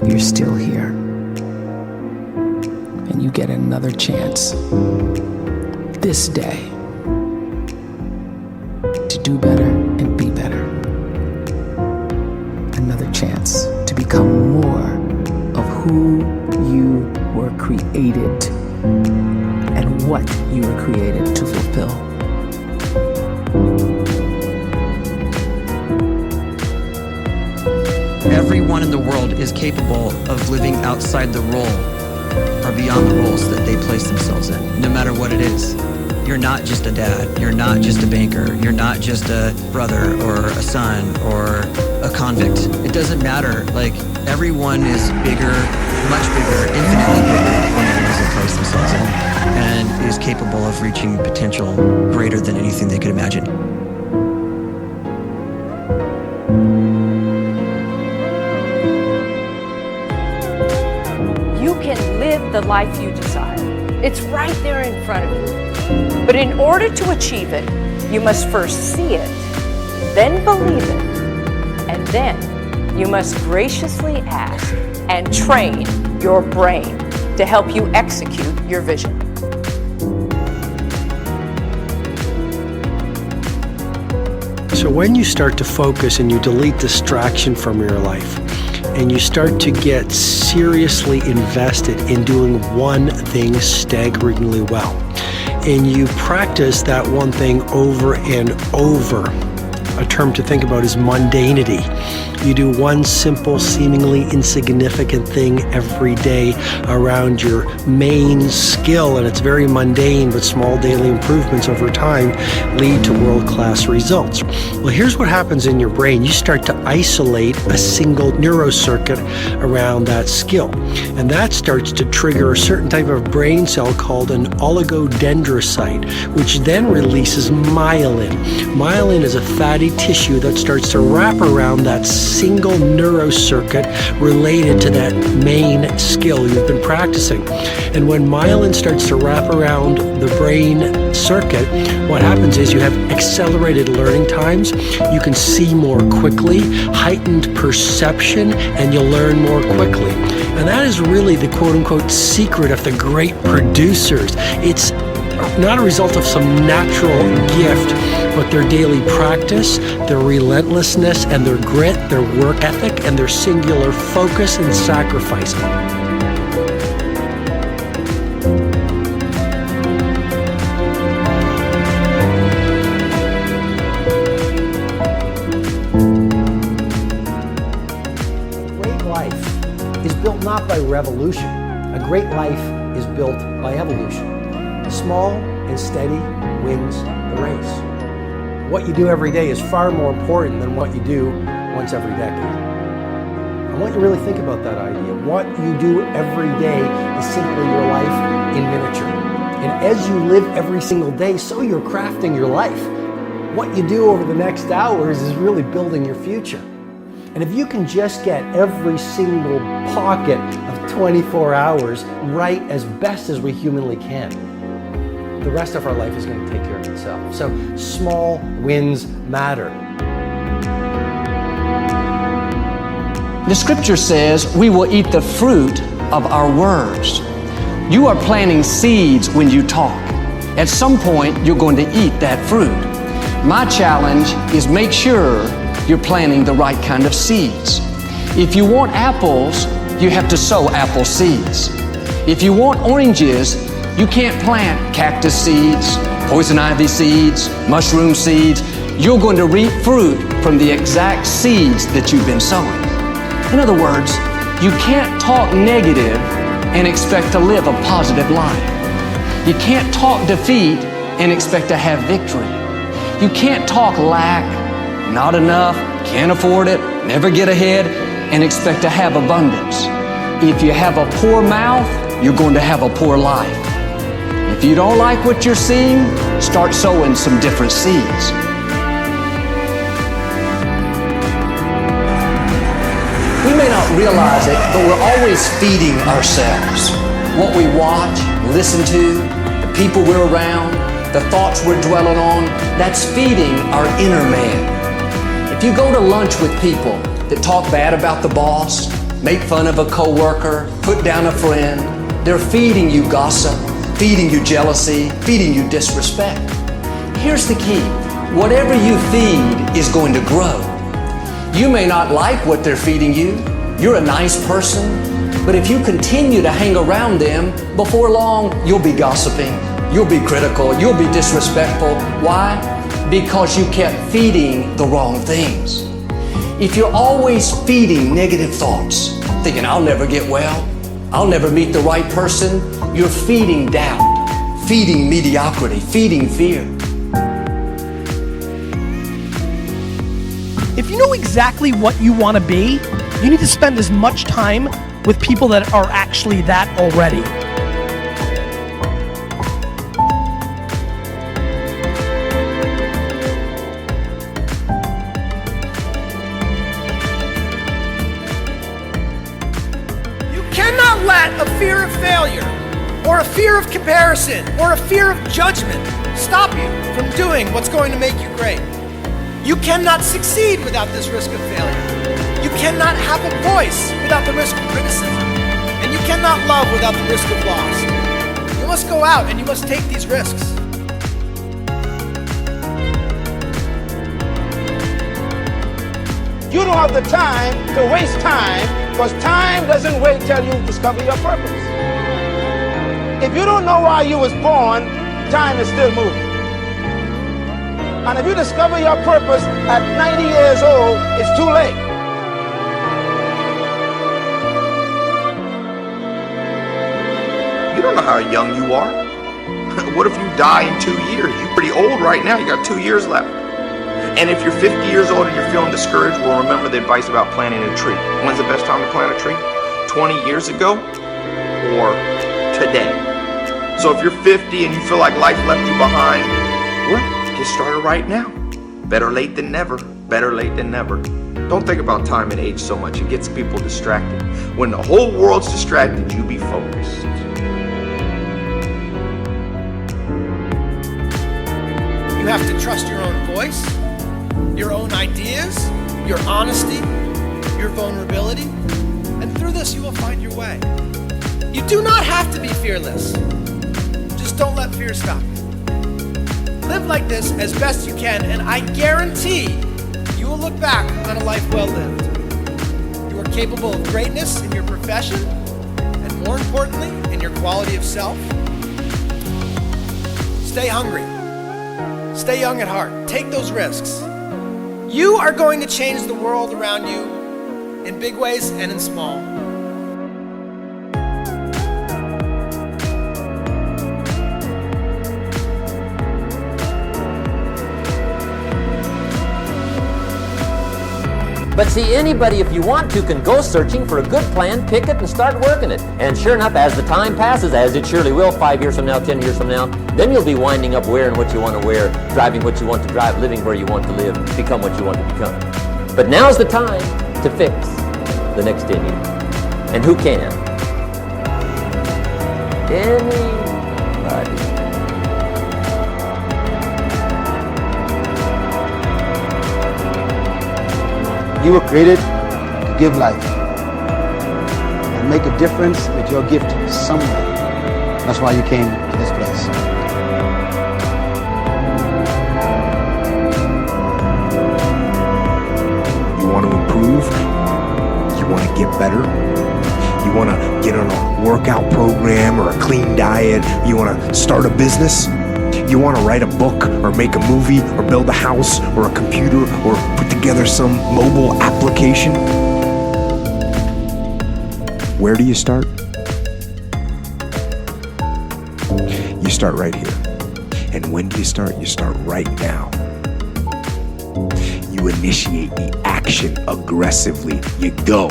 you're still here. And you get another chance this day to do better and be better. Another chance to become more of who you were created and what you were created to fulfill. Everyone in the world is capable of living outside the role or beyond the roles that they place themselves in, no matter what it is. You're not just a dad, you're not just a banker, you're not just a brother or a son or a convict. It doesn't matter. Like, everyone is bigger, much bigger, infinitely bigger than the roles they place themselves in, and is capable of reaching potential greater than anything they could imagine. You can live the life you desire. It's right there in front of you. But in order to achieve it, you must first see it, then believe it, and then you must graciously ask and train your brain to help you execute your vision. So when you start to focus and you delete distraction from your life, and you start to get seriously invested in doing one thing staggeringly well, and you practice that one thing over and over, a term to think about is mundanity. You do one simple, seemingly insignificant thing every day around your main skill, and it's very mundane, but small daily improvements over time lead to world-class results. Well, here's what happens in your brain. You start to isolate a single neurocircuit around that skill, and that starts to trigger a certain type of brain cell called an oligodendrocyte, which then releases myelin. Myelin is a fatty tissue that starts to wrap around that single neurocircuit related to that main skill you've been practicing. And when myelin starts to wrap around the brain circuit, what happens is you have accelerated learning times, you can see more quickly, heightened perception, and you'll learn more quickly. And that is really the quote-unquote secret of the great producers. It's not a result of some natural gift, but their daily practice, their relentlessness and their grit, their work ethic, and their singular focus and sacrifice. A great life is built not by revolution. A great life is built by evolution. Small and steady wins the race. What you do every day is far more important than what you do once every decade. I want you to really think about that idea. What you do every day is simply your life in miniature. And as you live every single day, so you're crafting your life. What you do over the next hours is really building your future. And if you can just get every single pocket of 24 hours right as best as we humanly can, the rest of our life is going to take care of itself. So small wins matter. The scripture says we will eat the fruit of our words. You are planting seeds when you talk. At some point, you're going to eat that fruit. My challenge is make sure you're planting the right kind of seeds. If you want apples, you have to sow apple seeds. If you want oranges, you can't plant cactus seeds, poison ivy seeds, mushroom seeds. You're going to reap fruit from the exact seeds that you've been sowing. In other words, you can't talk negative and expect to live a positive life. You can't talk defeat and expect to have victory. You can't talk lack, not enough, can't afford it, never get ahead, and expect to have abundance. If you have a poor mouth, you're going to have a poor life. If you don't like what you're seeing, start sowing some different seeds. We may not realize it, but we're always feeding ourselves. What we watch, listen to, the people we're around, the thoughts we're dwelling on, that's feeding our inner man. If you go to lunch with people that talk bad about the boss, make fun of a coworker, put down a friend. They're feeding you gossip, feeding you jealousy, feeding you disrespect. Here's the key. Whatever you feed is going to grow. You may not like what they're feeding you. You're a nice person, but if you continue to hang around them, before long, you'll be gossiping, you'll be critical, you'll be disrespectful. Why? Because you kept feeding the wrong things. If you're always feeding negative thoughts, thinking, I'll never get well, I'll never meet the right person, you're feeding doubt, feeding mediocrity, feeding fear. If you know exactly what you want to be, you need to spend as much time with people that are actually that already. You cannot let a fear of failure, or a fear of comparison, or a fear of judgment stop you from doing what's going to make you great. You cannot succeed without this risk of failure. You cannot have a voice without the risk of criticism. And you cannot love without the risk of loss. You must go out and you must take these risks. You don't have the time to waste time, because time doesn't wait till you discover your purpose. If you don't know why you was born, time is still moving. And if you discover your purpose at 90 years old, it's too late. You don't know how young you are. What if you die in 2 years? You're pretty old right now. You got 2 years left. And if you're 50 years old and you're feeling discouraged, well, remember the advice about planting a tree. When's the best time to plant a tree? 20 years ago or today? So if you're 50 and you feel like life left you behind, well, get started right now. Better late than never. Better late than never. Don't think about time and age so much. It gets people distracted. When the whole world's distracted, you be focused. You have to trust your own voice, your own ideas, your honesty, your vulnerability, and through this you will find your way. You do not have to be fearless. Just don't let fear stop you. Live like this as best you can, and I guarantee you will look back on a life well lived. You are capable of greatness in your profession, and more importantly, in your quality of self. Stay hungry. Stay young at heart. Take those risks. You are going to change the world around you in big ways and in small. But see, anybody, if you want to, can go searching for a good plan, pick it, and start working it. And sure enough, as the time passes, as it surely will 5 years from now, 10 years from now, then you'll be winding up wearing what you want to wear, driving what you want to drive, living where you want to live, become what you want to become. But now's the time to fix the next 10 years. And who can? Anybody. You were created to give life and make a difference with your gift somewhere. That's why you came to this place. You want to improve? You want to get better? You want to get on a workout program or a clean diet? You want to start a business? You want to write a book or make a movie or build a house or a computer or put together some mobile application? Where do you start? You start right here. And when do you start? You start right now. You initiate the action aggressively. You go.